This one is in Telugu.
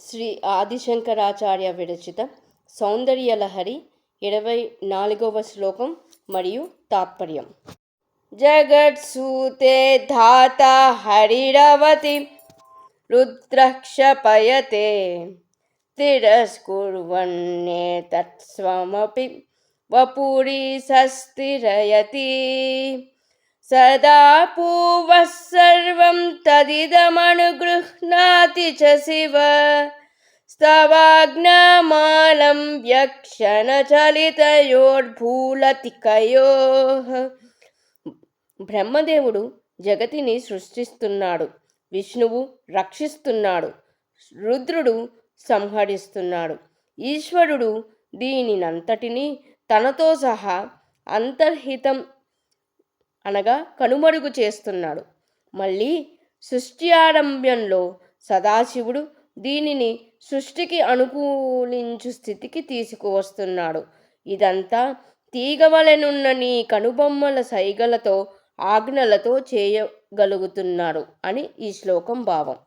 శ్రీ ఆదిశంకరాచార్య విరచిత సౌందర్యలహరి 24వ శ్లోకం మరియు తాత్పర్యం. జగత్సూతే ధాత హరిరవతి రుద్రక్షపయతే తిరస్కుర్వన్నేతత్స్వమపి వపురి సస్థిరయతి సదా పూర్వః సర్వం తదిదమనుగృహ్ణాతి చ శివ స్తవాజ్ఞామాలం వ్యక్షణచలితయోర్భూలతికయోః. బ్రహ్మదేవుడు జగతిని సృష్టిస్తున్నాడు, విష్ణువు రక్షిస్తున్నాడు, రుద్రుడు సంహరిస్తున్నాడు. ఈశ్వరుడు దీనినంతటినీ తనతో సహా అంతర్హితం అనగా కనుమరుగు చేస్తున్నాడు. మళ్ళీ సృష్టి ఆరంభంలో సదాశివుడు దీనిని సృష్టికి అనుకూలించు స్థితికి తీసుకువస్తున్నాడు. ఇదంతా తీగవలెనున్న నీ కనుబొమ్మల సైగలతో ఆజ్ఞలతో చేయగలుగుతున్నాడు అని ఈ శ్లోకం భావం.